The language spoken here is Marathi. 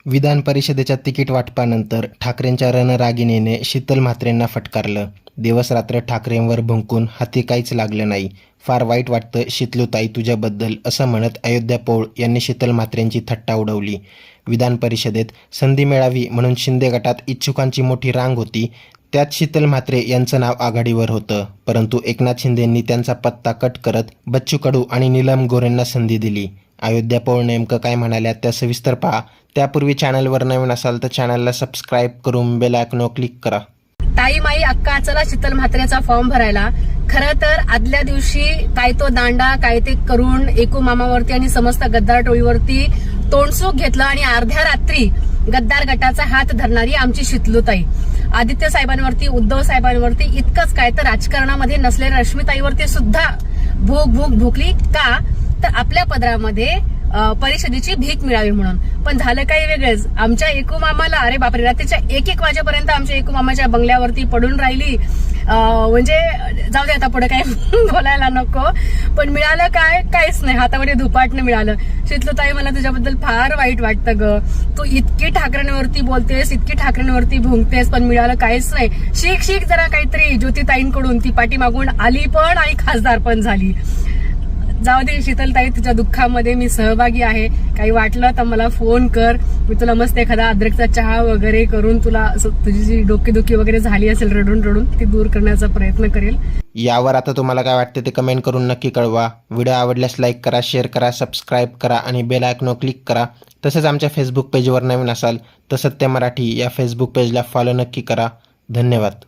विधान परिषदेच्या तिकीट वाटपानंतर ठाकरेंच्या रणरागिणीने शीतल म्हात्रेंना फटकारलं. दिवस-रात्र ठाकरेंवर भुंकून हाती काहीच लागलं नाही. फार वाईट वाटतं शीतलूताई तुझ्याबद्दल असं म्हणत अयोध्या पौळ यांनी शीतल म्हात्रेंची थट्टा उडवली. विधान परिषदेत संधी मिळावी म्हणून शिंदे गटात इच्छुकांची मोठी रांग होती. त्यात शीतल म्हात्रे यांचं नाव आघाडीवर होतं. परंतु एकनाथ शिंदेंनी त्यांचा पत्ता कट करत बच्चू कडू आणि नीलम गोऱ्हेंना संधी दिली. अयोध्या पौळ नेमकं काय म्हणाल्या त्या सविस्तर पहा. त्यापूर्वी चॅनलवर नवीन असाल तर चॅनलला सबस्क्राईब करून बेल आयकॉनवर क्लिक करा. ताई माई अक्का चला शीतल म्हात्रेचा फॉर्म भरायला. खरं तर आदल्या दिवशी काय तो दांडा काय ते करून एकू मामावरती आणि समस्त गद्दार टोळीवरती तोंडसूक घेतलं आणि अर्ध्या रात्री गद्दार गटाचा हात धरणारी आमची शीतलूताई आदित्य साहेबांवरती उद्धव साहेबांवरती इतकंच काय तर राजकारणामध्ये नसलेल्या रश्मीताईवरती सुद्धा भूक भुकली का तर आपल्या पदरामध्ये परिषदेची भीक मिळावी म्हणून. पण झालं काही वेगळंच. आमच्या एकू मामाला अरे बापरे रात्रीच्या 1-1 वाजेपर्यंत आमच्या एकू मामाच्या बंगल्यावरती पडून राहिली. म्हणजे जाऊ दे आता पुढे काय बोलायला नको. पण मिळालं काय काहीच नाही. हातामध्ये धुपाटणं मिळालं. शीतलूताई मला तुझ्याबद्दल फार वाईट वाटतं ग. तू इतकी ठाकरेंवरती बोलतेस इतकी ठाकरेंवरती भुंकतेस पण मिळालं काहीच नाही. शिक जरा काहीतरी ज्योतिताईंकडून. ती पाठी मागून आली पण आणि खासदार पण झाली. जाऊ दे शीतलताई तुझ्या दुःखामध्ये मी सहभागी आहे. काही वाटलं तर मला फोन कर. मी तुला मस्त एखादा अद्रकचा चहा वगैरे करून तुला तुझी जी डोकेदुखी वगैरे झाली असेल रडून ती दूर करण्याचा प्रयत्न करेल. यावर आता तुम्हाला काय वाटते ते कमेंट करून नक्की कळवा. व्हिडिओ आवडल्यास लाईक करा, शेअर करा, सबस्क्राईब करा आणि बेल आयकॉनवर क्लिक करा. तसेच आमच्या फेसबुक पेजवर नवीन असाल तर सत्य मराठी या फेसबुक पेजला फॉलो नक्की करा. धन्यवाद.